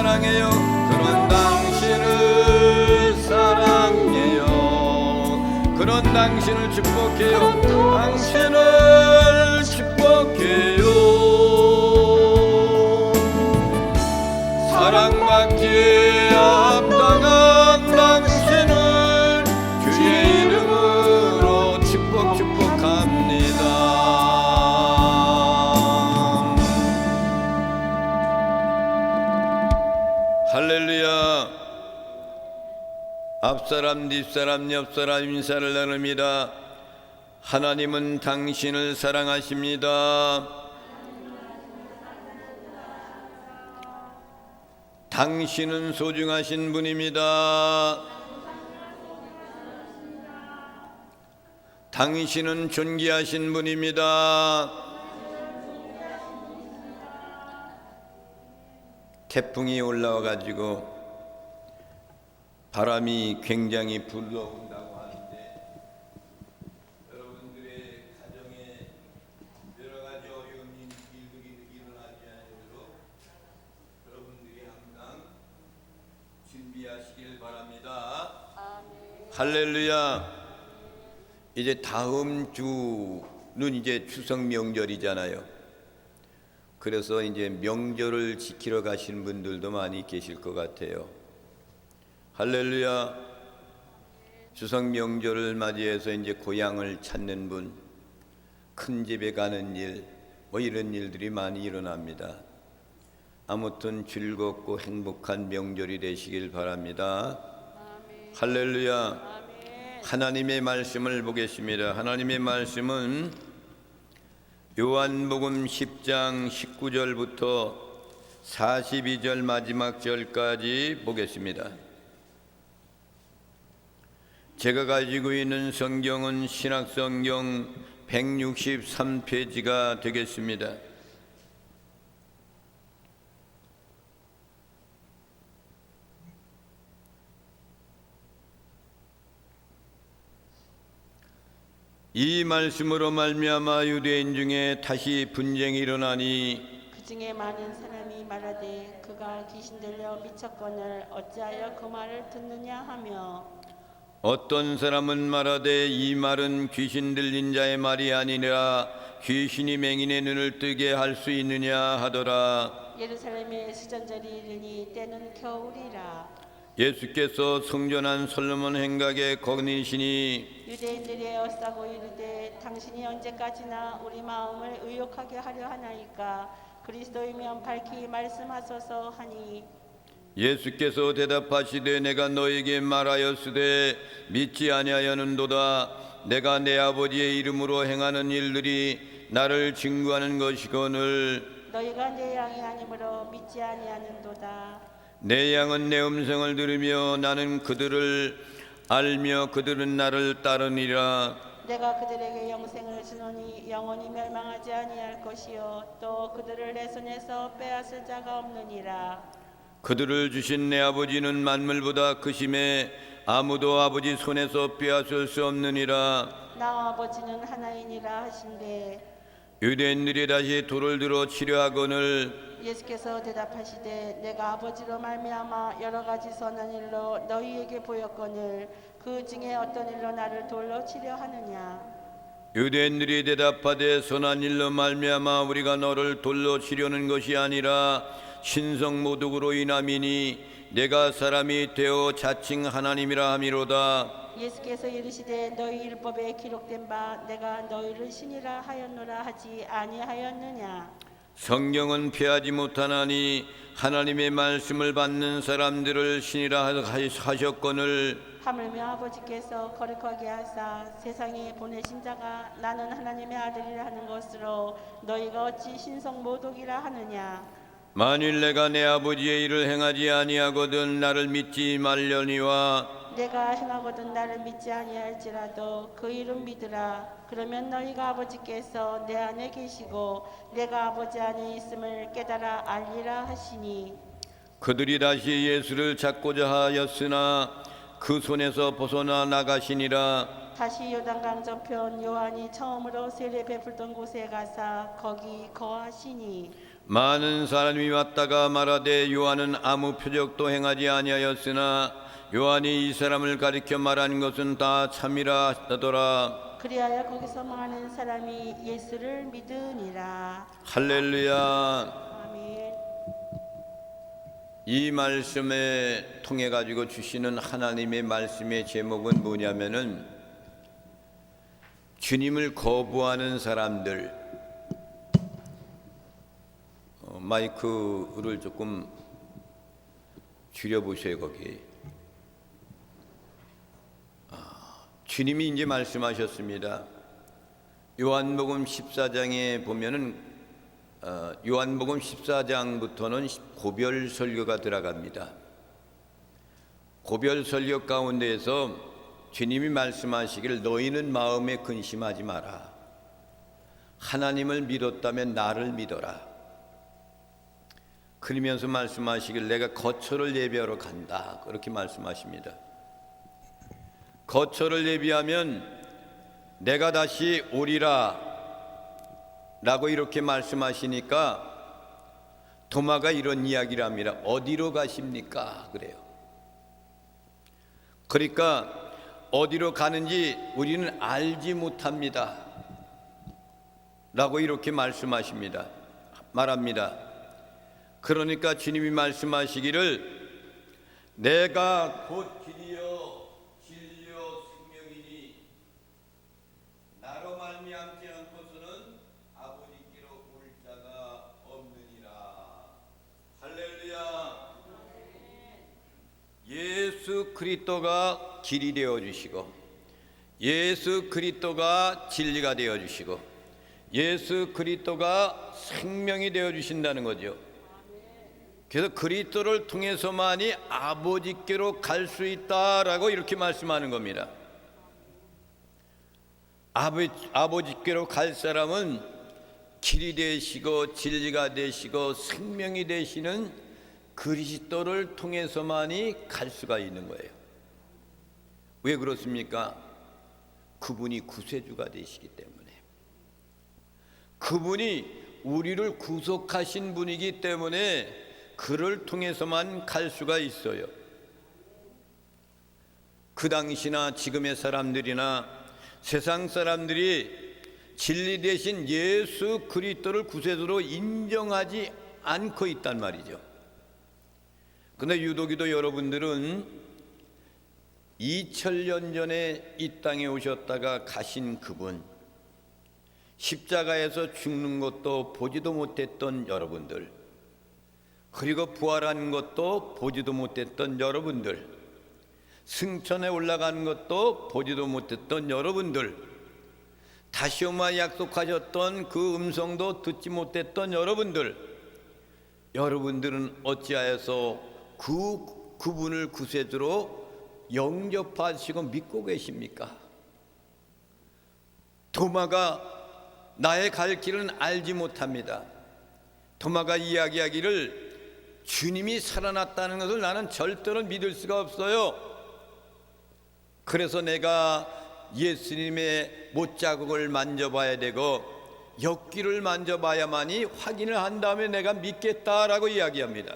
사랑해요. 그런 당신을 사랑해요. 그런 당신을 축복해요. 당신을 축복해요. 사랑받기에 합당한 당신을 주의 이름으로 축복합니다. 할렐루야. 앞사람, 뒷사람, 옆사람 인사를 나눕니다. 하나님은 당신을 사랑하십니다. 당신은 소중하신 분입니다. 당신은 존귀하신 분입니다. 태풍이 올라와 가지고 바람이 굉장히 불어온다고 하는데 여러분들의 가정에 여러 가지 어려운 일들이 일어나지 않도록 여러분들이 항상 준비하시길 바랍니다. 할렐루야. 이제 다음 주는 이제 추석 명절이잖아요. 그래서 이제 명절을 지키러 가시는 분들도 많이 계실 것 같아요. 할렐루야. 추석 명절을 맞이해서 이제 고향을 찾는 분, 큰 집에 가는 일, 뭐 이런 일들이 많이 일어납니다. 아무튼 즐겁고 행복한 명절이 되시길 바랍니다. 아멘. 할렐루야. 아멘. 하나님의 말씀을 보겠습니다. 하나님의 말씀은 요한복음 10장 19절부터 42절 마지막 절까지 보겠습니다. 제가 가지고 있는 성경은 신약성경 163페이지가 되겠습니다. 이 말씀으로 말미암아 유대인 중에 다시 분쟁이 일어나니 그 중에 많은 사람이 말하되 그가 귀신 들려 미쳤거늘 어찌하여 그 말을 듣느냐 하며 어떤 사람은 말하되 이 말은 귀신 들린 자의 말이 아니라 귀신이 맹인의 눈을 뜨게 할 수 있느냐 하더라. 예루살렘의 수전절이 이르니 때는 겨울이라. 예수께서 성전한 솔로몬 행각에 거니시니 유대인들이 에워싸고 이르되 당신이 언제까지나 우리 마음을 의욕하게 하려 하나이까 그리스도이면 밝히 말씀하소서 하니 예수께서 대답하시되 내가 너에게 말하였으되 믿지 아니하였는도다. 내가 내 아버지의 이름으로 행하는 일들이 나를 증거하는 것이거늘 너희가 내 양이 아니므로 믿지 아니하는도다. 내 양은 내 음성을 들으며 나는 그들을 알며 그들은 나를 따르니라. 내가 그들에게 영생을 주노니 영원히 멸망하지 아니할 것이요 또 그들을 내 손에서 빼앗을 자가 없느니라. 그들을 주신 내 아버지는 만물보다 크심에 아무도 아버지 손에서 빼앗을 수 없느니라. 나와 아버지는 하나이니라 하신대 유대인들이 다시 돌을 들어 치려하거늘 예수께서 대답하시되 내가 아버지로 말미암아 여러 가지 선한 일로 너희에게 보였거늘 그 중에 어떤 일로 나를 돌로 치려 하느냐. 유대인들이 대답하되 선한 일로 말미암아 우리가 너를 돌로 치려는 것이 아니라 신성 모독으로 인함이니 내가 사람이 되어 자칭 하나님이라 함이로다. 예수께서 이르시되 너희 율법에 기록된 바 내가 너희를 신이라 하였노라 하지 아니하였느냐. 성경은 피하지 못하나니 하나님의 말씀을 받는 사람들을 신이라 하셨거늘 하물며 아버지께서 거룩하게 하사 세상에 보내신 자가 나는 하나님의 아들이라 하는 것으로 너희가 어찌 신성 모독이라 하느냐. 만일 내가 내 아버지의 일을 행하지 아니하거든 나를 믿지 말려니와 내가 행하거든 나를 믿지 아니할지라도 그 이름 믿으라. 그러면 너희가 아버지께서 내 안에 계시고 내가 아버지 안에 있음을 깨달아 알리라 하시니 그들이 다시 예수를 잡고자 하였으나 그 손에서 벗어나 나가시니라. 다시 요단강 저편 요한이 처음으로 세례 베풀던 곳에 가사 거기 거하시니 많은 사람이 왔다가 말하되 요한은 아무 표적도 행하지 아니하였으나 요한이 이 사람을 가리켜 말한 것은 다 참이라 하더라. 그리하여 거기서 많은 사람이 예수를 믿으니라. 할렐루야. 아멘. 이 말씀에 통해 가지고 주시는 하나님의 말씀의 제목은 뭐냐면은 주님을 거부하는 사람들. 마이크를 조금 줄여보세요. 거기 주님이 이제 말씀하셨습니다. 요한복음 14장에 보면은 요한복음 14장부터는 고별 설교가 들어갑니다. 고별 설교 가운데에서 주님이 말씀하시기를 너희는 마음에 근심하지 마라. 하나님을 믿었다면 나를 믿어라. 그러면서 말씀하시길 내가 거처를 예비하러 간다. 그렇게 말씀하십니다. 거처를 예비하면 내가 다시 오리라 라고 이렇게 말씀하시니까 도마가 이런 이야기를 합니다. 어디로 가십니까? 그래요. 그러니까 어디로 가는지 우리는 알지 못합니다 라고 이렇게 말씀하십니다. 말합니다. 그러니까 주님이 말씀하시기를 내가 곧 길이요 진리요 생명이니 나로 말미암지 않고서는 아버지께로 올 자가 없느니라. 할렐루야. 예수 그리스도가 길이 되어 주시고 예수 그리스도가 진리가 되어 주시고 예수 그리스도가 생명이 되어 주신다는 거죠. 그래서 그리스도를 통해서만이 아버지께로 갈 수 있다라고 이렇게 말씀하는 겁니다. 아버지께로 갈 사람은 길이 되시고 진리가 되시고 생명이 되시는 그리스도를 통해서만이 갈 수가 있는 거예요. 왜 그렇습니까? 그분이 구세주가 되시기 때문에. 그분이 우리를 구속하신 분이기 때문에 그를 통해서만 갈 수가 있어요. 그 당시나 지금의 사람들이나 세상 사람들이 진리 대신 예수 그리스도를 구세주로 인정하지 않고 있단 말이죠. 그런데 유독이도 여러분들은 2000년 전에 이 땅에 오셨다가 가신 그분, 십자가에서 죽는 것도 보지도 못했던 여러분들, 그리고 부활한 것도 보지도 못했던 여러분들, 승천에 올라가는 것도 보지도 못했던 여러분들, 다시 오마 약속하셨던 그 음성도 듣지 못했던 여러분들, 여러분들은 어찌하여서 그분을 구세주로 영접하시고 믿고 계십니까? 도마가 나의 갈 길은 알지 못합니다. 도마가 이야기하기를 주님이 살아났다는 것을 나는 절대로 믿을 수가 없어요. 그래서 내가 예수님의 못자국을 만져봐야 되고 옆길을 만져봐야만이 확인을 한 다음에 내가 믿겠다라고 이야기합니다.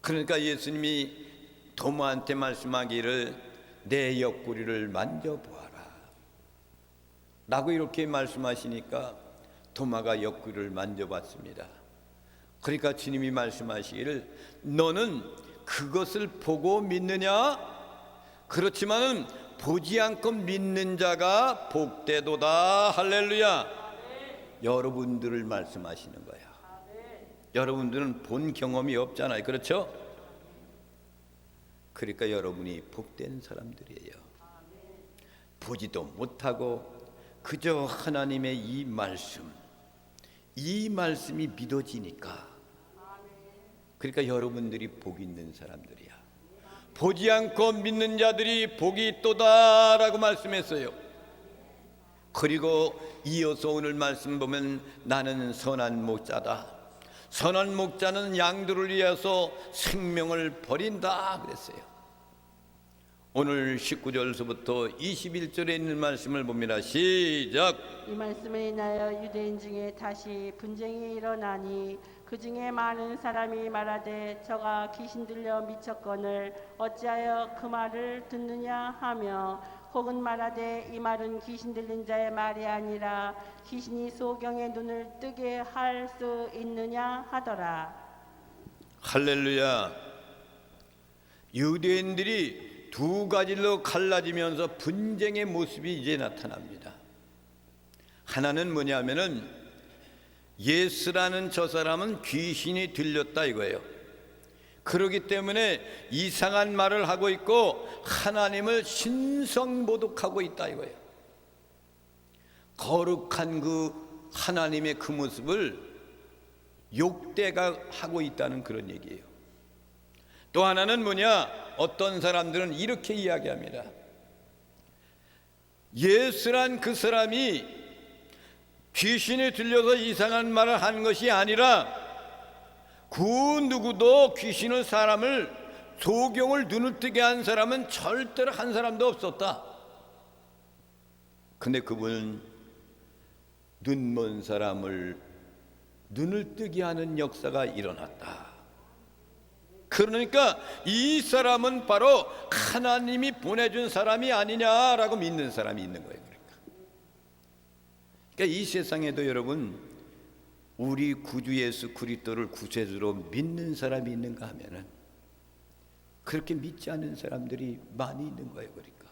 그러니까 예수님이 도마한테 말씀하기를 내 옆구리를 만져보아라 라고 이렇게 말씀하시니까 도마가 옆구리를 만져봤습니다. 그러니까 주님이 말씀하시기를 너는 그것을 보고 믿느냐? 그렇지만은 보지 않고 믿는 자가 복되도다. 할렐루야. 여러분들을 말씀하시는 거야. 여러분들은 본 경험이 없잖아요. 그렇죠? 그러니까 여러분이 복된 사람들이에요. 보지도 못하고 그저 하나님의 이 말씀이 믿어지니까, 그러니까 여러분들이 복 있는 사람들이야. 보지 않고 믿는 자들이 복이 있도다라고 말씀했어요. 그리고 이어서 오늘 말씀 보면 나는 선한 목자다. 선한 목자는 양들을 위해서 생명을 버린다 그랬어요. 오늘 19절서부터 21절에 있는 말씀을 봅니다. 시작. 이 말씀을 인하여 유대인 중에 다시 분쟁이 일어나니 그 중에 많은 사람이 말하되 저가 귀신 들려 미쳤거늘 어찌하여 그 말을 듣느냐 하며 혹은 말하되 이 말은 귀신 들린 자의 말이 아니라 귀신이 소경의 눈을 뜨게 할 수 있느냐 하더라. 할렐루야. 유대인들이 두 가지로 갈라지면서 분쟁의 모습이 이제 나타납니다. 하나는 뭐냐면은 예스라는 저 사람은 귀신이 들렸다 이거예요. 그렇기 때문에 이상한 말을 하고 있고 하나님을 신성모독하고 있다 이거예요. 거룩한 그 하나님의 그 모습을 욕대가 하고 있다는 그런 얘기예요. 또 하나는 뭐냐? 어떤 사람들은 이렇게 이야기합니다. 예수란 그 사람이 귀신이 들려서 이상한 말을 하는 것이 아니라 그 누구도 귀신의 사람을 소경을 눈을 뜨게 한 사람은 절대로 한 사람도 없었다. 근데 그분은 눈먼 사람을 눈을 뜨게 하는 역사가 일어났다. 그러니까 이 사람은 바로 하나님이 보내준 사람이 아니냐라고 믿는 사람이 있는 거예요. 그러니까 이 세상에도 여러분 우리 구주 예수 그리스도를 구세주로 믿는 사람이 있는가 하면은 그렇게 믿지 않는 사람들이 많이 있는 거예요. 그러니까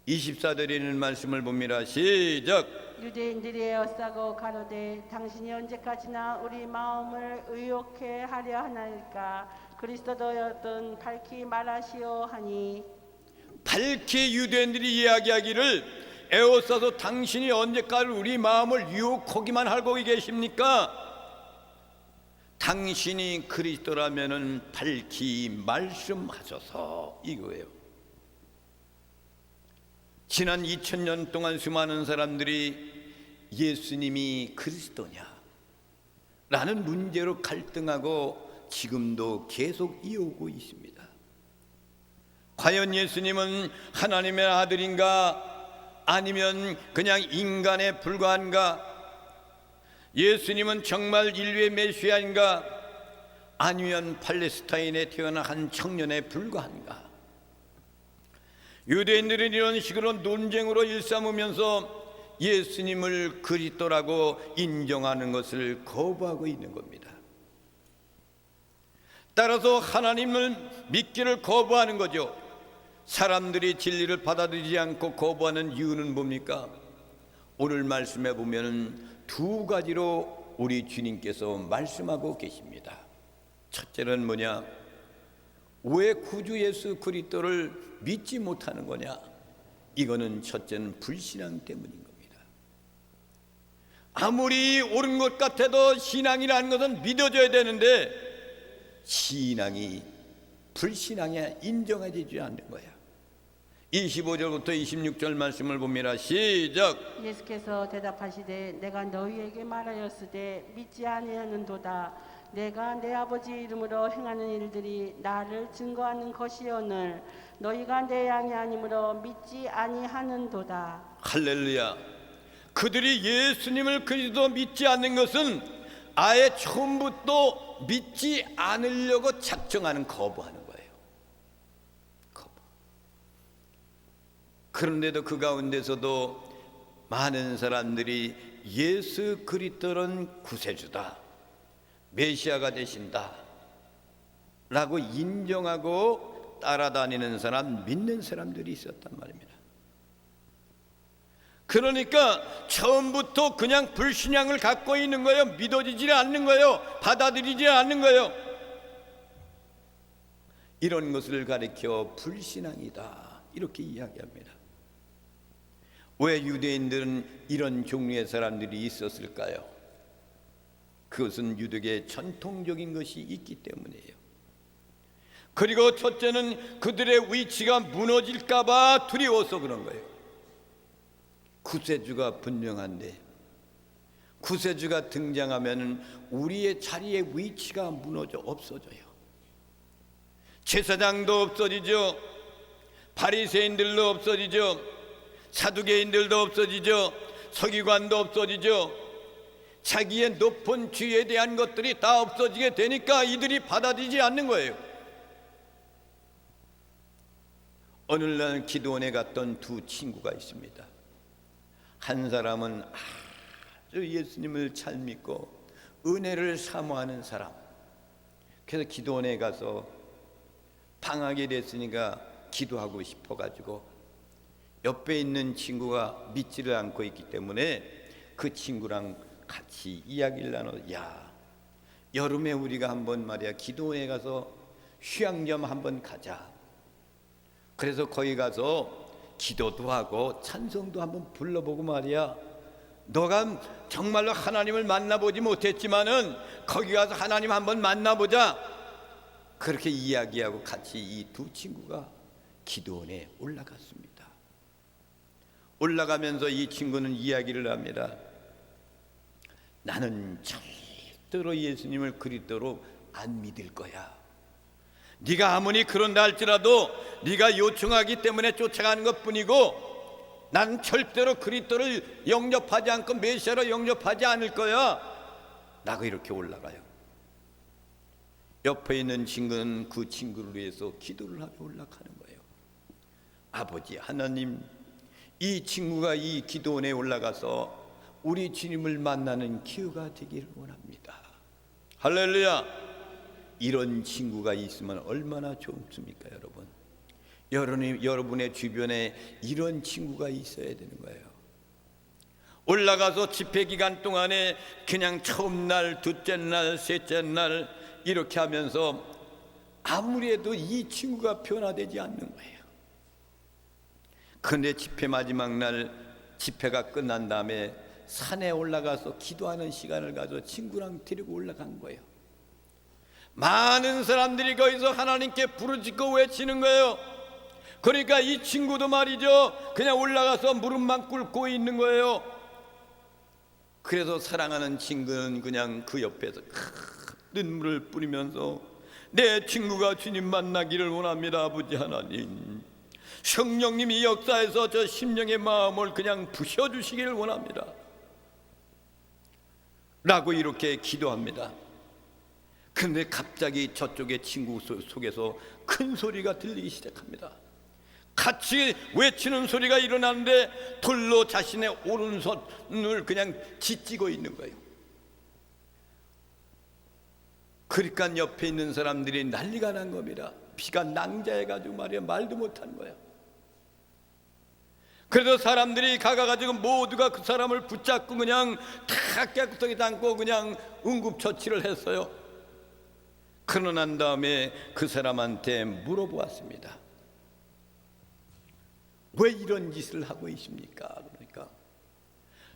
24절에 있는 말씀을 봅니다. 시작. 유대인들이 에워싸고 가로되 당신이 언제까지나 우리 마음을 의욕해 하려 하나이까 그리스도였던 밝히 말하시오 하니. 밝히 유대인들이 이야기하기를 에워싸서 당신이 언제까지 우리 마음을 유혹하기만 하고 계십니까? 당신이 그리스도라면은 밝히 말씀하셔서 이거예요. 지난 2000년 동안 수많은 사람들이 예수님이 그리스도냐 라는 문제로 갈등하고 지금도 계속 이어오고 있습니다. 과연 예수님은 하나님의 아들인가 아니면 그냥 인간에 불과한가? 예수님은 정말 인류의 메시아인가 아니면 팔레스타인에 태어난 한 청년에 불과한가? 유대인들은 이런 식으로 논쟁으로 일삼으면서 예수님을 그리스도라고 인정하는 것을 거부하고 있는 겁니다. 따라서 하나님을 믿기를 거부하는 거죠. 사람들이 진리를 받아들이지 않고 거부하는 이유는 뭡니까? 오늘 말씀에 보면 두 가지로 우리 주님께서 말씀하고 계십니다. 첫째는 뭐냐? 왜 구주 예수 그리스도를 믿지 못하는 거냐? 이거는 첫째는 불신앙 때문인 겁니다. 아무리 옳은 것 같아도 신앙이라는 것은 믿어져야 되는데 신앙이 불신앙에 인정해지지 않는 거야. 25절부터 26절 말씀을 봅니다. 시작. 예수께서 대답하시되 내가 너희에게 말하였으되 믿지 아니하는도다. 내가 내 아버지 이름으로 행하는 일들이 나를 증거하는 것이오늘 너희가 내 양이 아니므로 믿지 아니하는도다. 할렐루야. 그들이 예수님을 그리스도 믿지 않는 것은 아예 처음부터 믿지 않으려고 작정하는 거부하는 거예요. 거부. 그런데도 그 가운데서도 많은 사람들이 예수 그리스도는 구세주다, 메시아가 되신다 라고 인정하고 따라다니는 사람, 믿는 사람들이 있었단 말입니다. 그러니까 처음부터 그냥 불신앙을 갖고 있는 거예요. 믿어지지 않는 거예요. 받아들이지 않는 거예요. 이런 것을 가리켜 불신앙이다 이렇게 이야기합니다. 왜 유대인들은 이런 종류의 사람들이 있었을까요? 그것은 유대의 전통적인 것이 있기 때문이에요. 그리고 첫째는 그들의 위치가 무너질까 봐 두려워서 그런 거예요. 구세주가 분명한데 구세주가 등장하면 우리의 자리의 위치가 무너져 없어져요. 제사장도 없어지죠. 바리새인들도 없어지죠. 사두개인들도 없어지죠. 서기관도 없어지죠. 자기의 높은 지위에 대한 것들이 다 없어지게 되니까 이들이 받아들이지 않는 거예요. 오늘날 기도원에 갔던 두 친구가 있습니다. 한 사람은 아주 예수님을 잘 믿고 은혜를 사모하는 사람. 그래서 기도원에 가서 방학이 됐으니까 기도하고 싶어가지고 옆에 있는 친구가 믿지를 않고 있기 때문에 그 친구랑 같이 이야기를 나눠, 야, 여름에 우리가 한번 말이야 기도원에 가서 휴양점 한번 가자. 그래서 거기 가서 기도도 하고 찬송도 한번 불러보고 말이야, 너가 정말로 하나님을 만나보지 못했지만은 거기 가서 하나님 한번 만나보자. 그렇게 이야기하고 같이 이 두 친구가 기도원에 올라갔습니다. 올라가면서 이 친구는 이야기를 합니다. 나는 절대로 예수님을 그리스도로 안 믿을 거야. 네가 아무리 그런다 할지라도 네가 요청하기 때문에 쫓아가는 것뿐이고 나는 절대로 그리스도를 영접하지 않고 메시아로 영접하지 않을 거야 라고 이렇게 올라가요. 옆에 있는 친구는 그 친구를 위해서 기도를 하며 올라가는 거예요. 아버지 하나님, 이 친구가 이 기도원에 올라가서 우리 주님을 만나는 기회가 되기를 원합니다. 할렐루야. 이런 친구가 있으면 얼마나 좋습니까, 여러분? 여러분의 주변에 이런 친구가 있어야 되는 거예요. 올라가서 집회 기간 동안에 그냥 처음 날, 둘째 날, 셋째 날 이렇게 하면서 아무리 해도 이 친구가 변화되지 않는 거예요. 그런데 집회 마지막 날 집회가 끝난 다음에 산에 올라가서 기도하는 시간을 가져 친구랑 데리고 올라간 거예요. 많은 사람들이 거기서 하나님께 부르짖고 외치는 거예요. 그러니까 이 친구도 말이죠, 그냥 올라가서 무릎만 꿇고 있는 거예요. 그래서 사랑하는 친구는 그냥 그 옆에서 눈물을 뿌리면서 내 친구가 주님 만나기를 원합니다. 아버지 하나님, 성령님이 역사해서 저 심령의 마음을 그냥 부셔주시기를 원합니다 라고 이렇게 기도합니다. 그런데 갑자기 저쪽의 친구 속에서 큰 소리가 들리기 시작합니다. 같이 외치는 소리가 일어나는데 돌로 자신의 오른손을 그냥 짓찍고 있는 거예요. 그러니까 옆에 있는 사람들이 난리가 난 겁니다. 피가 낭자해가지고 말이야 말도 못하는 거예요. 그래서 사람들이 가가지고 모두가 그 사람을 붙잡고 그냥 다 깨끗하게 담고 그냥 응급처치를 했어요. 그러고 난 다음에 그 사람한테 물어보았습니다. 왜 이런 짓을 하고 있습니까? 그러니까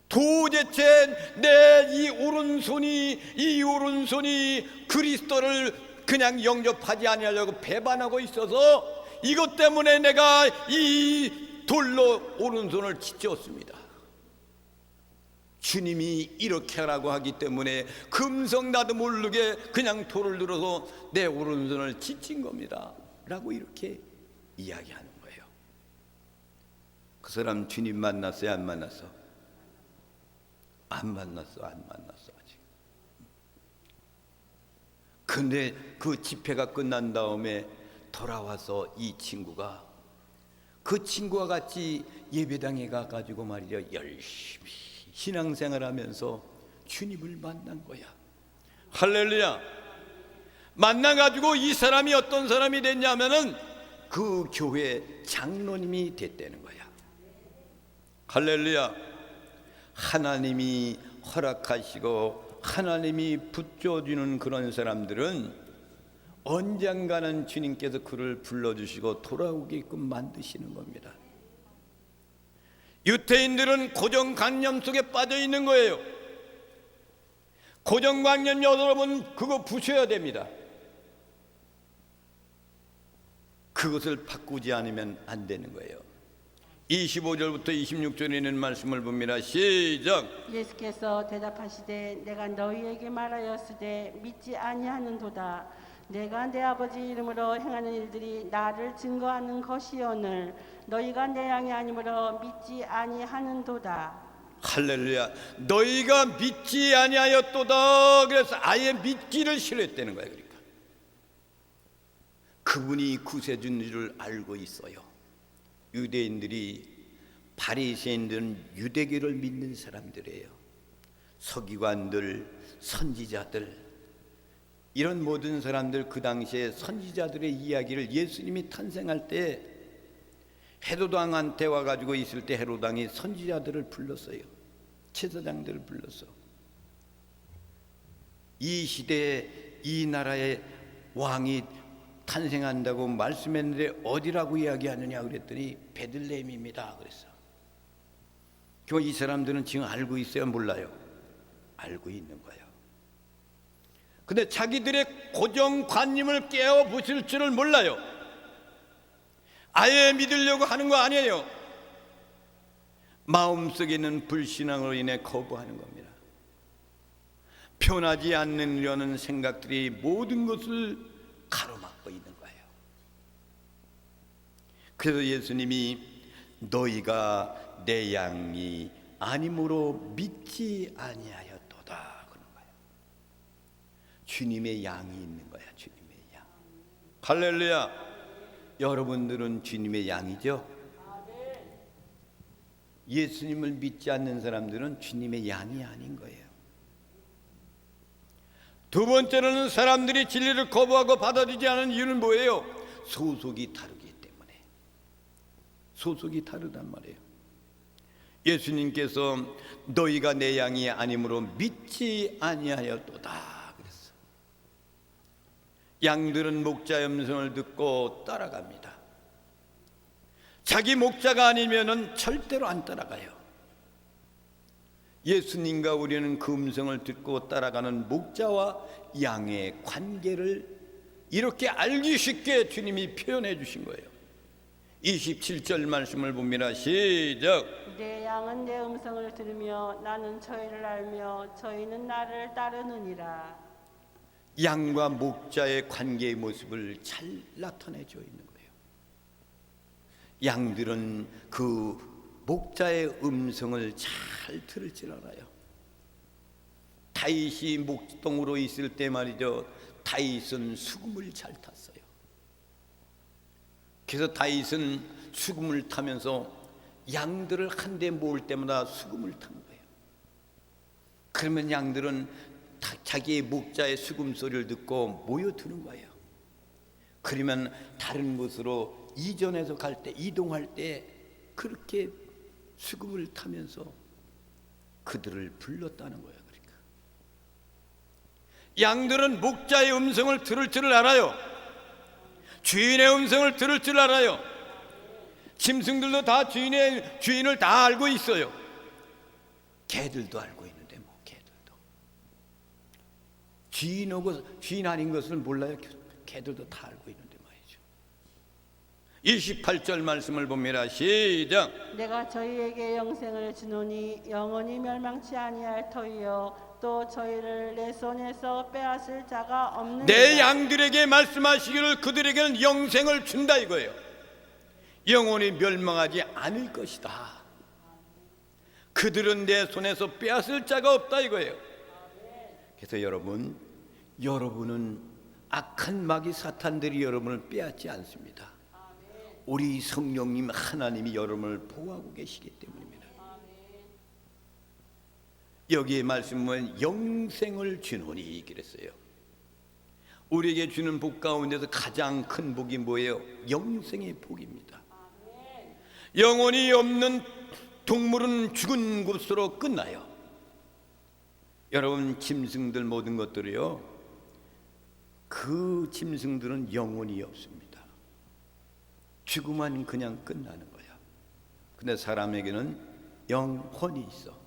도대체 내 이 오른손이 그리스도를 그냥 영접하지 아니하려고 배반하고 있어서 이것 때문에 내가 이 돌로 오른손을 찢었습니다. 주님이 이렇게 하라고 하기 때문에 금성 나도 모르게 그냥 돌을 들어서 내 오른손을 찢은 겁니다 라고 이렇게 이야기하는 거예요. 그 사람 주님 만났어요? 안 만났어? 안 만났어 아직. 근데 그 집회가 끝난 다음에 돌아와서 이 친구가 그 친구와 같이 예배당에 가가지고 말이죠, 열심히 신앙생활하면서 주님을 만난 거야. 할렐루야. 만나가지고 이 사람이 어떤 사람이 됐냐면은 그 교회 장로님이 됐다는 거야. 할렐루야. 하나님이 허락하시고 하나님이 붙여주는 그런 사람들은 언젠가는 주님께서 그를 불러주시고 돌아오게끔 만드시는 겁니다. 유태인들은 고정관념 속에 빠져 있는 거예요. 고정관념 여러분 그거 부셔야 됩니다. 그것을 바꾸지 않으면 안 되는 거예요. 25절부터 26절에 있는 말씀을 봅니다. 시작. 예수께서 대답하시되 내가 너희에게 말하였으되 믿지 아니하는도다. 내가 내 아버지 이름으로 행하는 일들이 나를 증거하는 것이오늘 너희가 내 양이 아니므로 믿지 아니하는도다. 할렐루야. 너희가 믿지 아니하였도다. 그래서 아예 믿기를 싫어했다는 거예요. 그러니까 그분이 구세주인 줄 알고 있어요. 유대인들이, 바리새인들은 유대교를 믿는 사람들이에요. 서기관들, 선지자들, 이런 모든 사람들, 그 당시에 선지자들의 이야기를 예수님이 탄생할 때 헤로당한테 와가지고 있을 때 헤로당이 선지자들을 불렀어요. 제사장들을 불렀어. 이 시대에 이 나라의 왕이 탄생한다고 말씀했는데 어디라고 이야기하느냐 그랬더니 베들레헴입니다 그랬어. 그럼 이 사람들은 지금 알고 있어요? 몰라요? 알고 있는 거예요. 근데 자기들의 고정관념을 깨어 부실 줄을 몰라요. 아예 믿으려고 하는 거 아니에요. 마음속에 있는 불신앙으로 인해 거부하는 겁니다. 편하지 않으려는 생각들이 모든 것을 가로막고 있는 거예요. 그래서 예수님이 너희가 내 양이 아니므로 믿지 아니하였도다 그런 거예요. 주님의 양이 있는 거야. 주님의 양. 할렐루야. 여러분들은 주님의 양이죠? 예수님을 믿지 않는 사람들은 주님의 양이 아닌 거예요. 두 번째로는 사람들이 진리를 거부하고 받아들이지 않은 이유는 뭐예요? 소속이 다르기 때문에. 소속이 다르단 말이에요. 예수님께서 너희가 내 양이 아니므로 믿지 아니하였도다 그랬어. 양들은 목자의 음성을 듣고 따라갑니다. 자기 목자가 아니면은 절대로 안 따라가요. 예수님과 우리는 그 음성을 듣고 따라가는 목자와 양의 관계를 이렇게 알기 쉽게 주님이 표현해 주신 거예요. 27절 말씀을 봅니다. 시작. 내 양은 내 음성을 들으며 나는 저희를 알며 저희는 나를 따르느니라. 양과 목자의 관계의 모습을 잘 나타내줘 있는 거예요. 양들은 그 목자의 음성을 잘 들을 줄 알아요. 다윗이 목동으로 있을 때 말이죠, 다윗은 수금을 잘 탔어요. 그래서 다윗은 수금을 타면서 양들을 한데 모을 때마다 수금을 탄 거예요. 그러면 양들은 자기의 목자의 수금 소리를 듣고 모여드는 거예요. 그러면 다른 곳으로 이전해서 갈 때, 이동할 때 그렇게 수금을 타면서 그들을 불렀다는 거예요. 그러니까 양들은 목자의 음성을 들을 줄 알아요. 주인의 음성을 들을 줄 알아요. 짐승들도 다 주인을 다 알고 있어요. 개들도 알고 있는데 뭐 개들도 주인 아닌 것을 몰라요. 개들도 다 알고 있는데 말이죠. 28절 말씀을 봅니다. 시작. 내가 저희에게 영생을 주노니 영원히 멸망치 아니할 터이요 또 저희를 내 손에서 빼앗을 자가 없느니라. 내 양들에게 말씀하시기를 그들에게는 영생을 준다 이거예요. 영원히 멸망하지 않을 것이다. 그들은 내 손에서 빼앗을 자가 없다 이거예요. 그래서 여러분은 악한 마귀 사탄들이 여러분을 빼앗지 않습니다. 우리 성령님 하나님이 여러분을 보호하고 계시기 때문입니다. 여기에 말씀은 영생을 주노니 그랬어요. 우리에게 주는 복 가운데서 가장 큰 복이 뭐예요? 영생의 복입니다. 영혼이 없는 동물은 죽은 곳으로 끝나요. 여러분, 짐승들 모든 것들이요, 그 짐승들은 영혼이 없습니다. 죽으면 그냥 끝나는 거야. 근데 사람에게는 영혼이 있어.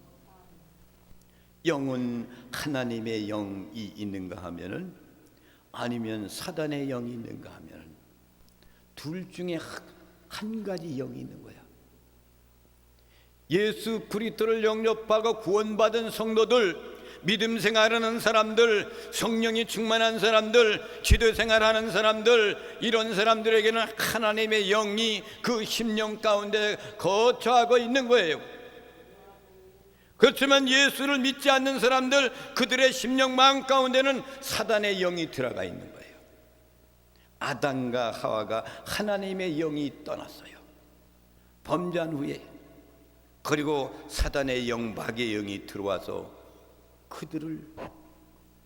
영은 하나님의 영이 있는가 하면은, 아니면 사단의 영이 있는가 하면은, 둘 중에 한 가지 영이 있는 거야. 예수 그리스도를 영접하고 구원받은 성도들, 믿음 생활하는 사람들, 성령이 충만한 사람들, 기도 생활하는 사람들, 이런 사람들에게는 하나님의 영이 그 심령 가운데 거처하고 있는 거예요. 그렇지만 예수를 믿지 않는 사람들, 그들의 심령 마음 가운데는 사단의 영이 들어가 있는 거예요. 아담과 하와가 하나님의 영이 떠났어요. 범죄한 후에. 그리고 사단의 영, 마귀의 영이 들어와서 그들을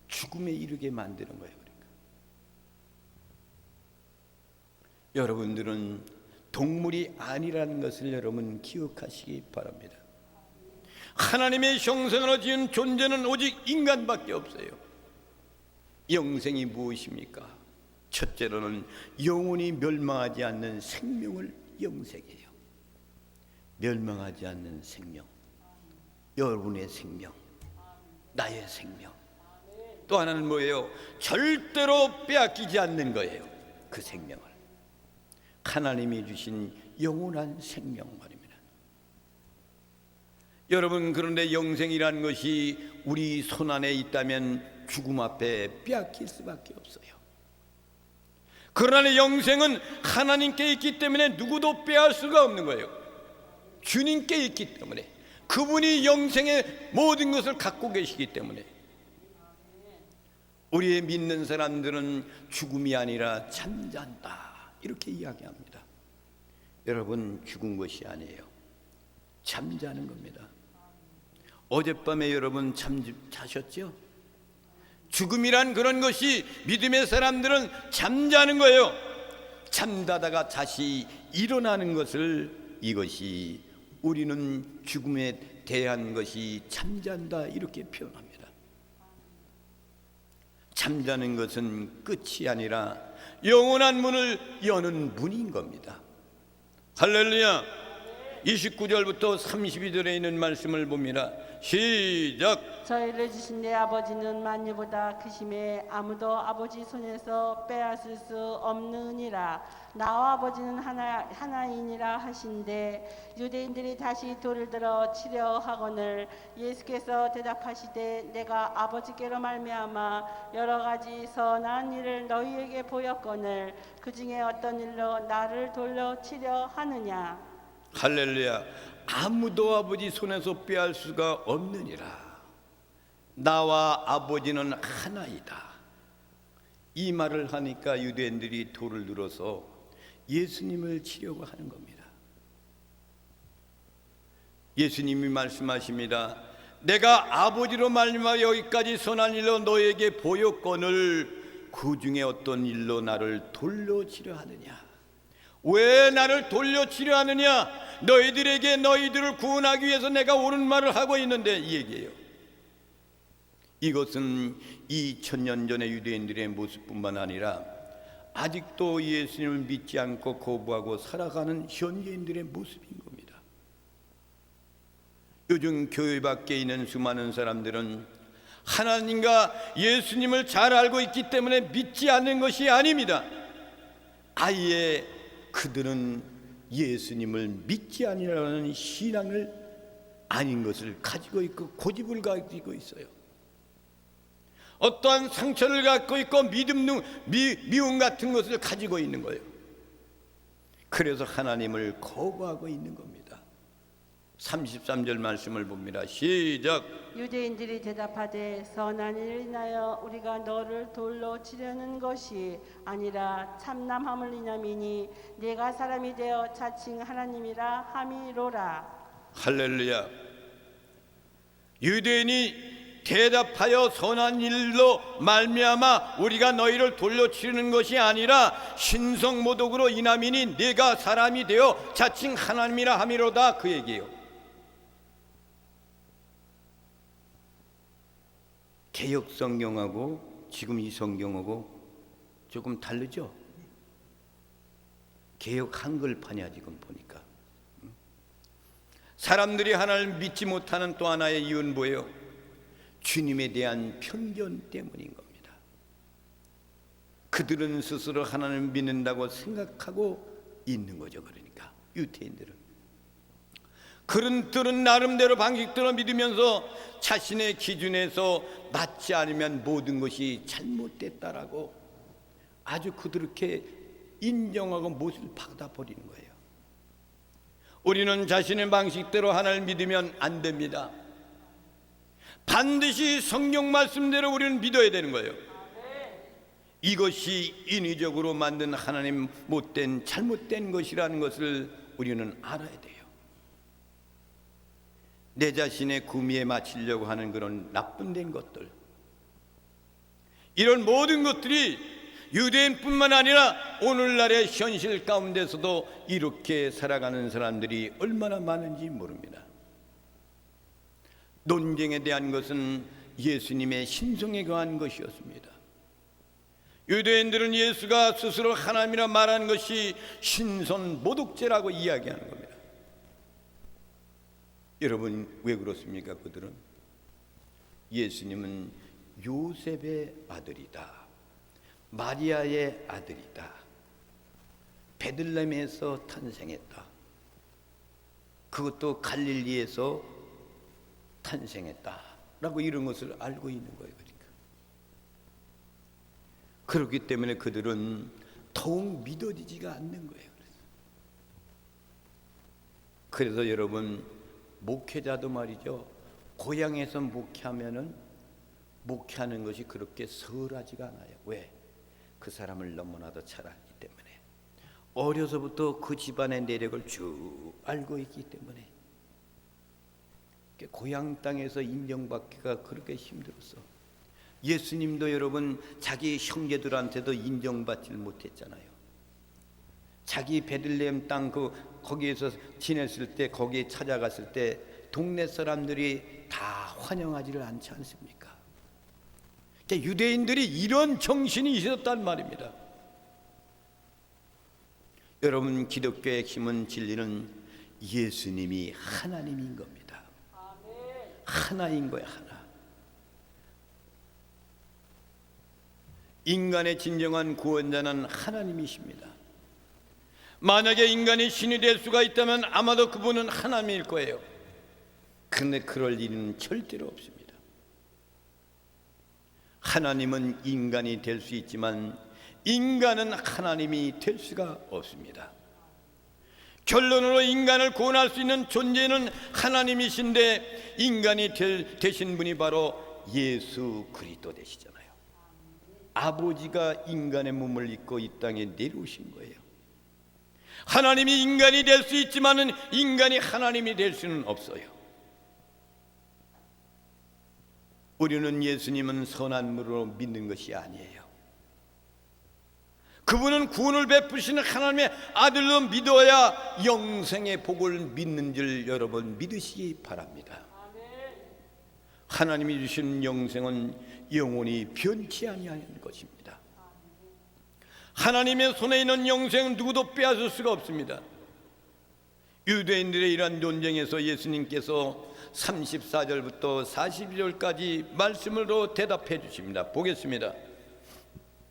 죽음에 이르게 만드는 거예요. 그러니까 여러분들은 동물이 아니라는 것을 여러분 기억하시기 바랍니다. 하나님의 형상으로 지은 존재는 오직 인간밖에 없어요. 영생이 무엇입니까? 첫째로는 영원히 멸망하지 않는 생명을 영생해요. 멸망하지 않는 생명, 여러분의 생명, 나의 생명. 또 하나는 뭐예요? 절대로 빼앗기지 않는 거예요. 그 생명을 하나님이 주신 영원한 생명 말입니다. 여러분, 그런데 영생이라는 것이 우리 손안에 있다면 죽음 앞에 빼앗길 수밖에 없어요. 그러나 영생은 하나님께 있기 때문에 누구도 빼앗을 수가 없는 거예요. 주님께 있기 때문에, 그분이 영생의 모든 것을 갖고 계시기 때문에. 우리의 믿는 사람들은 죽음이 아니라 잠잔다 이렇게 이야기합니다. 여러분, 죽은 것이 아니에요. 잠자는 겁니다. 어젯밤에 여러분 자셨죠? 죽음이란 그런 것이 믿음의 사람들은 잠자는 거예요. 잠자다가 다시 일어나는 것을, 이것이 우리는 죽음에 대한 것이 잠잔다 이렇게 표현합니다. 잠자는 것은 끝이 아니라 영원한 문을 여는 문인 겁니다. 할렐루야. 29절부터 32절에 있는 말씀을 봅니다. 시작. 저희를 주신 내 아버지는 만유보다 크심에 아무도 아버지 손에서 빼앗을 수 없느니라. 나와 아버지는 하나이니라 하신대, 유대인들이 다시 돌을 들어 치려 하거늘 예수께서 대답하시되, 내가 아버지께로 말미암아 여러 가지 선한 일을 너희에게 보였거늘 그 중에 어떤 일로 나를 돌려 치려 하느냐. 할렐루야. 아무도 아버지 손에서 빼앗을 수가 없느니라. 나와 아버지는 하나이다. 이 말을 하니까 유대인들이 돌을 들어서 예수님을 치려고 하는 겁니다. 예수님이 말씀하십니다. 내가 아버지로 말미암아 여기까지 선한 일로 너에게 보였거늘 그 중에 어떤 일로 나를 돌려치려 하느냐. 왜 나를 돌려치려 하느냐? 너희들에게 너희들을 구원하기 위해서 내가 옳은 말을 하고 있는데, 이 얘기예요. 이것은 2000년 전의 유대인들의 모습뿐만 아니라 아직도 예수님을 믿지 않고 거부하고 살아가는 현대인들의 모습인 겁니다. 요즘 교회 밖에 있는 수많은 사람들은 하나님과 예수님을 잘 알고 있기 때문에 믿지 않는 것이 아닙니다. 아예 그들은 예수님을 믿지 아니라는 신앙을 아닌 것을 가지고 있고 고집을 가지고 있어요. 어떠한 상처를 갖고 있고 미움 같은 것을 가지고 있는 거예요. 그래서 하나님을 거부하고 있는 겁니다. 33절 말씀을 봅니다. 시작. 유대인들이 대답하되, 선한 일을 인하여 우리가 너를 돌로 치려는 것이 아니라 참남함을 인함이니 네가 사람이 되어 자칭 하나님이라 함이로라. 할렐루야. 유대인이 대답하여 선한 일로 말미암아 우리가 너희를 돌려치는 것이 아니라 신성모독으로 인함이니 네가 사람이 되어 자칭 하나님이라 함이로다, 그 얘기예요. 개역 성경하고 지금 이 성경하고 조금 다르죠? 개역 한글판이야 지금 보니까. 사람들이 하나님을 믿지 못하는 또 하나의 이유는 뭐예요? 주님에 대한 편견 때문인 겁니다. 그들은 스스로 하나님을 믿는다고 생각하고 있는 거죠. 그러니까 유대인들은 그들은 나름대로 방식대로 믿으면서 자신의 기준에서 맞지 않으면 모든 것이 잘못됐다라고 아주 그렇게 인정하고 못을 받아버리는 거예요. 우리는 자신의 방식대로 하나님을 믿으면 안 됩니다. 반드시 성경 말씀대로 우리는 믿어야 되는 거예요. 이것이 인위적으로 만든 하나님 못된 잘못된 것이라는 것을 우리는 알아야 돼요. 내 자신의 구미에 맞추려고 하는 그런 나쁜 것들, 이런 모든 것들이 유대인뿐만 아니라 오늘날의 현실 가운데서도 이렇게 살아가는 사람들이 얼마나 많은지 모릅니다. 논쟁에 대한 것은 예수님의 신성에 관한 것이었습니다. 유대인들은 예수가 스스로 하나님이라 말하는 것이 신선모독죄라고 이야기하는 겁니다. 여러분, 왜 그렇습니까? 그들은 예수님은 요셉의 아들이다, 마리아의 아들이다, 베들레헴에서 탄생했다, 그것도 갈릴리에서 탄생했다라고 이런 것을 알고 있는 거예요. 그렇기 때문에 그들은 더욱 믿어지지가 않는 거예요. 그래서 여러분, 목회자도 말이죠, 고향에서 목회하면은 목회하는 것이 그렇게 설하지가 않아요. 왜? 그 사람을 너무나도 잘 알기 때문에, 어려서부터 그 집안의 내력을 쭉 알고 있기 때문에 고향 땅에서 인정받기가 그렇게 힘들었어. 예수님도 여러분 자기 형제들한테도 인정받지 못했잖아요. 자기 베들레헴 땅 거기에서 지냈을 때, 거기에 찾아갔을 때 동네 사람들이 다 환영하지를 않지 않습니까? 그러니까 유대인들이 이런 정신이 있었단 말입니다. 여러분, 기독교의 힘은, 진리는 예수님이 하나님인 겁니다. 하나인 거야, 하나. 인간의 진정한 구원자는 하나님이십니다. 만약에 인간이 신이 될 수가 있다면 아마도 그분은 하나님일 거예요. 그런데 그럴 일은 절대로 없습니다. 하나님은 인간이 될 수 있지만 인간은 하나님이 될 수가 없습니다. 결론으로 인간을 구원할 수 있는 존재는 하나님이신데, 인간이 되신 분이 바로 예수 그리스도 되시잖아요. 아버지가 인간의 몸을 입고 이 땅에 내려오신 거예요. 하나님이 인간이 될 수 있지만은 인간이 하나님이 될 수는 없어요. 우리는 예수님은 선한 물로 믿는 것이 아니에요. 그분은 구원을 베푸시는 하나님의 아들로 믿어야 영생의 복을 믿는 줄 여러분 믿으시기 바랍니다. 하나님이 주신 영생은 영원히 변치 아니하는 것입니다. 하나님의 손에 있는 영생은 누구도 빼앗을 수가 없습니다. 유대인들의 이러한 논쟁에서 예수님께서 34절부터 42절까지 말씀으로 대답해 주십니다. 보겠습니다.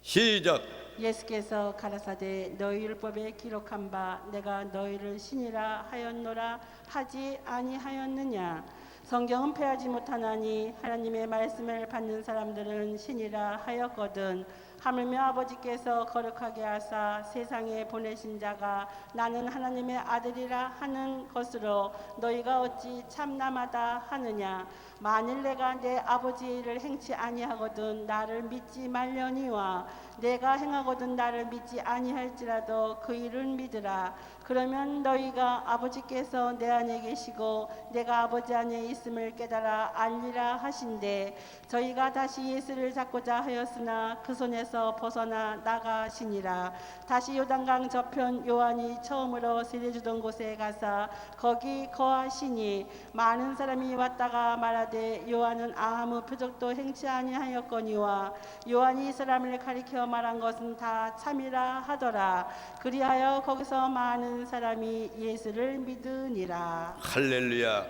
시작. 예수께서 가라사대 너희 율법에 기록한 바 내가 너희를 신이라 하였노라 하지 아니하였느냐. 성경은 패하지 못하나니 하나님의 말씀을 받는 사람들은 신이라 하였거든. 하물며 아버지께서 거룩하게 하사 세상에 보내신 자가 나는 하나님의 아들이라 하는 것으로 너희가 어찌 참남하다 하느냐. 만일 내가 내 아버지의 일을 행치 아니하거든 나를 믿지 말려니와 내가 행하거든 나를 믿지 아니할지라도 그 일을 믿으라. 그러면 너희가 아버지께서 내 안에 계시고 내가 아버지 안에 있음을 깨달아 알리라 하신대. 저희가 다시 예수를 잡고자 하였으나 그 손에서 벗어나 나가시니라. 다시 요단강 저편 요한이 처음으로 세례주던 곳에 가사 거기 거하시니 많은 사람이 왔다가 말하되 요한은 아무 표적도 행치 아니하였거니와 요한이 이 사람을 가리켜 말한 것은 다 참이라 하더라. 그리하여 거기서 많은 사람이 예수를 믿으니라. 할렐루야.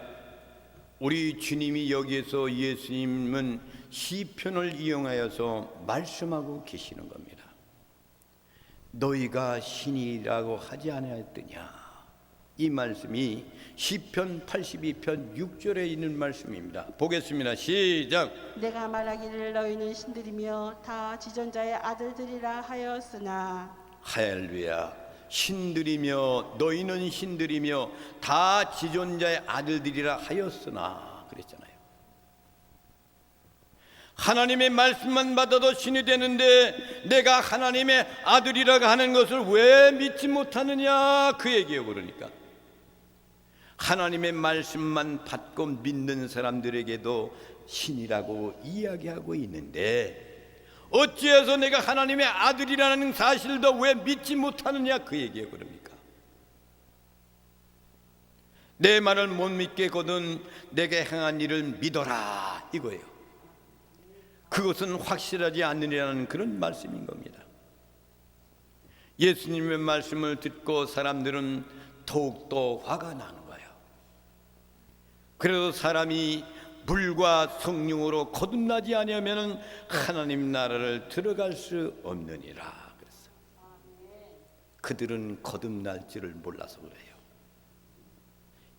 우리 주님이 여기에서 예수님은 시편을 이용하여서 말씀하고 계시는 겁니다. 너희가 신이라고 하지 아니하였느냐. 이 말씀이 시편 82편 6절에 있는 말씀입니다. 보겠습니다. 시작. 내가 말하기를 너희는 신들이며 다 지존자의 아들들이라 하였으나. 할렐루야. 신들이며 너희는 신들이며 다 지존자의 아들들이라 하였으나 그랬잖아요. 하나님의 말씀만 받아도 신이 되는데 내가 하나님의 아들이라고 하는 것을 왜 믿지 못하느냐 그 얘기예요. 그러니까 하나님의 말씀만 받고 믿는 사람들에게도 신이라고 이야기하고 있는데 어찌해서 내가 하나님의 아들이라는 사실도 왜 믿지 못하느냐 그 얘기예요. 그러니까 내 말을 못 믿겠거든 내게 행한 일을 믿어라 이거예요. 그것은 확실하지 않느냐는 그런 말씀인 겁니다. 예수님의 말씀을 듣고 사람들은 더욱더 화가 나는 거예요. 그래서 사람이 물과 성령으로 거듭나지 아니하면 하나님 나라를 들어갈 수 없느니라 그랬어요. 그들은 거듭날 줄을 몰라서 그래요.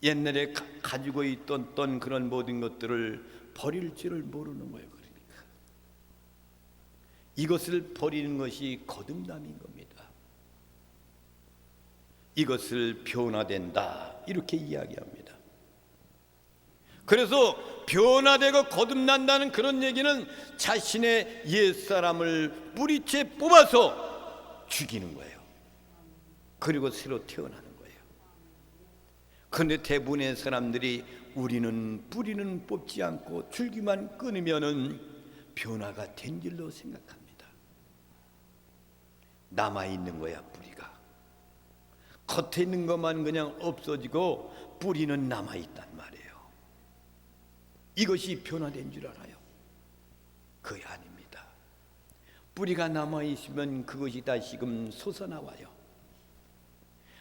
옛날에 가지고 있던 그런 모든 것들을 버릴 줄을 모르는 거예요. 그러니까 이것을 버리는 것이 거듭남인 겁니다. 이것을 변화된다 이렇게 이야기합니다. 그래서 변화되고 거듭난다는 그런 얘기는 자신의 옛사람을 뿌리째 뽑아서 죽이는 거예요. 그리고 새로 태어나는 거예요. 그런데 대부분의 사람들이 우리는 뿌리는 뽑지 않고 줄기만 끊으면은 변화가 된 줄로 생각합니다. 남아있는 거야 뿌리가. 겉에 있는 것만 그냥 없어지고 뿌리는 남아있단 말이에요. 이것이 변화된 줄 알아요? 그게 아닙니다. 뿌리가 남아있으면 그것이 다시금 솟아나와요.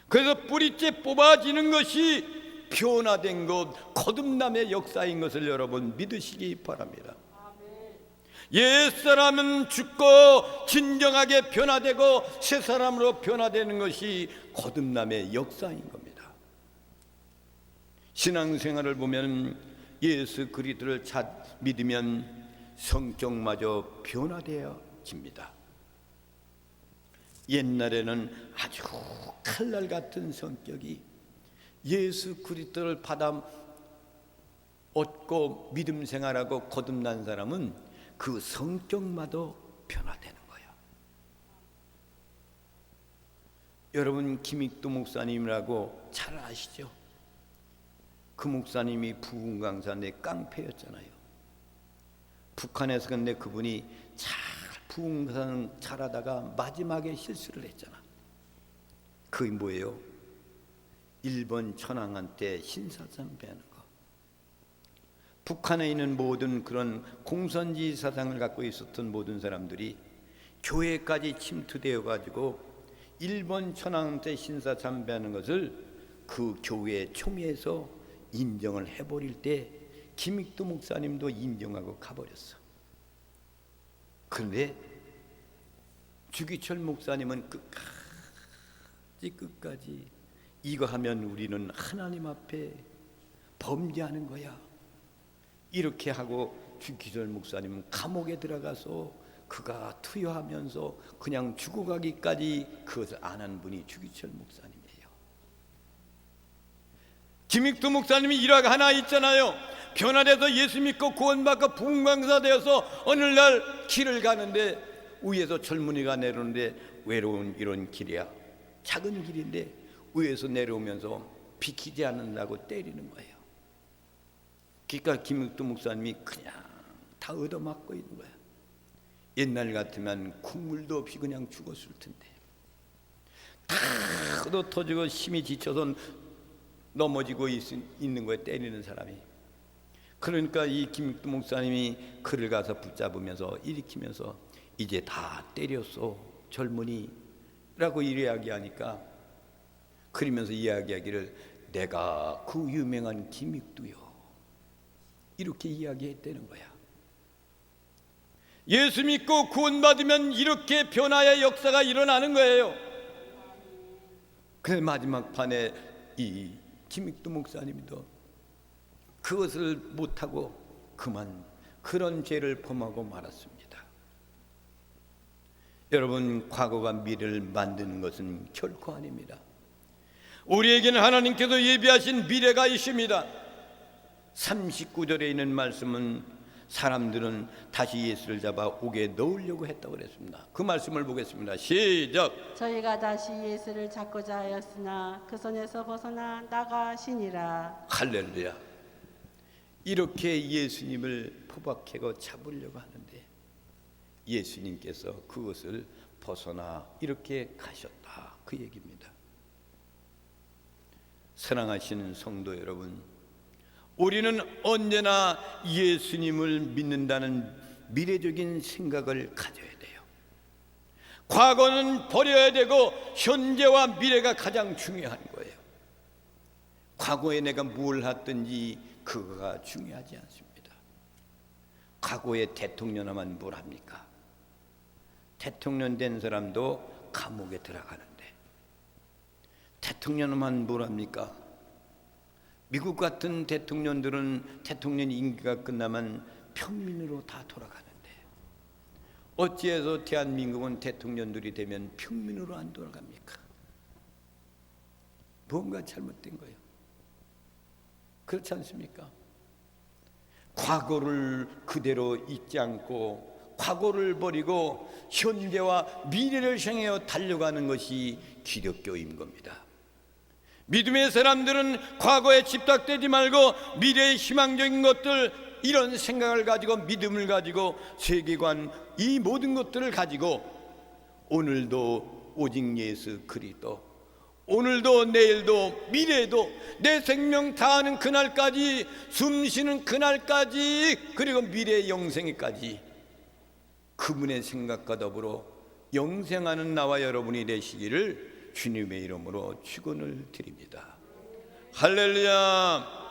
그래서 뿌리째 뽑아지는 것이 변화된 것, 거듭남의 역사인 것을 여러분 믿으시기 바랍니다. 옛사람은 죽고 진정하게 변화되고 새사람으로 변화되는 것이 거듭남의 역사인 겁니다. 신앙생활을 보면 예수 그리스도를 믿으면 성격마저 변화되어집니다. 옛날에는 아주 칼날 같은 성격이 예수 그리스도를 받아 얻고 믿음 생활하고 거듭난 사람은 그 성격마저 변화되는 거예요. 여러분 김익도 목사님이라고 잘 아시죠? 그 목사님이 부흥 강사 내 깡패였잖아요. 북한에서 근데 그분이 잘 부흥 강사 잘하다가 마지막에 실수를 했잖아. 그게 뭐예요? 일본 천황한테 신사참배하는 거. 북한에 있는 모든 그런 공산주의 사상을 갖고 있었던 모든 사람들이 교회까지 침투되어 가지고 일본 천황한테 신사참배하는 것을 그 교회 총회에서 인정을 해버릴 때 김익도 목사님도 인정하고 가버렸어. 그런데 주기철 목사님은 끝까지 이거 하면 우리는 하나님 앞에 범죄하는 거야 이렇게 하고 주기철 목사님은 감옥에 들어가서 그가 투여하면서 그냥 죽어가기까지 그것을 안 한 분이 주기철 목사님이에요. 김익도 목사님이 일화가 하나 있잖아요. 변화돼서 예수 믿고 구원받고 부흥강사 되어서 어느 날 길을 가는데 위에서 젊은이가 내려오는데 외로운 이런 길이야. 작은 길인데 위에서 내려오면서 비키지 않는다고 때리는 거예요. 그러니까 김익도 목사님이 그냥 다 얻어맞고 있는 거야. 옛날 같으면 국물도 없이 그냥 죽었을 텐데 다 얻어 터지고 힘이 지쳐서 넘어지고 있는 거예요. 때리는 사람이. 그러니까 이 김익도 목사님이 그를 가서 붙잡으면서 일으키면서 이제 다 때렸어 젊은이라고 이야기하니까 그러면서 이야기하기를 내가 그 유명한 김익도요 이렇게 이야기했다는 거야. 예수 믿고 구원받으면 이렇게 변화의 역사가 일어나는 거예요. 그 마지막 판에 이 김익도 목사님도 그것을 못하고 그만 그런 죄를 범하고 말았습니다. 여러분, 과거가 미래를 만드는 것은 결코 아닙니다. 우리에게는 하나님께서 예비하신 미래가 있습니다. 39절에 있는 말씀은 사람들은 다시 예수를 잡아 옥에 넣으려고 했다고 그랬습니다. 그 말씀을 보겠습니다. 시작. 저희가 다시 예수를 잡고자 하였으나 그 손에서 벗어나 나가시니라. 할렐루야. 이렇게 예수님을 포박하고 잡으려고 하는데 예수님께서 그것을 벗어나 이렇게 가셨다, 그 얘기입니다. 사랑하시는 성도 여러분, 우리는 언제나 예수님을 믿는다는 미래적인 생각을 가져야 돼요. 과거는 버려야 되고 현재와 미래가 가장 중요한 거예요. 과거에 내가 뭘 했든지 그거가 중요하지 않습니다. 과거에 대통령 하면 뭘 합니까? 대통령 된 사람도 감옥에 들어가는데 대통령 하면 뭘 합니까? 미국 같은 대통령들은 대통령 임기가 끝나면 평민으로 다 돌아가는데 어찌해서 대한민국은 대통령들이 되면 평민으로 안 돌아갑니까? 뭔가 잘못된 거예요. 그렇지 않습니까? 과거를 그대로 잊지 않고 과거를 버리고 현재와 미래를 향하여 달려가는 것이 기독교인 겁니다. 믿음의 사람들은 과거에 집착되지 말고 미래의 희망적인 것들, 이런 생각을 가지고 믿음을 가지고 세계관, 이 모든 것들을 가지고 오늘도 오직 예수 그리스도, 오늘도 내일도 미래도 내 생명 다하는 그날까지, 숨 쉬는 그날까지, 그리고 미래의 영생에까지 그분의 생각과 더불어 영생하는 나와 여러분이 되시기를 주님의 이름으로 축원을 드립니다. 할렐루야.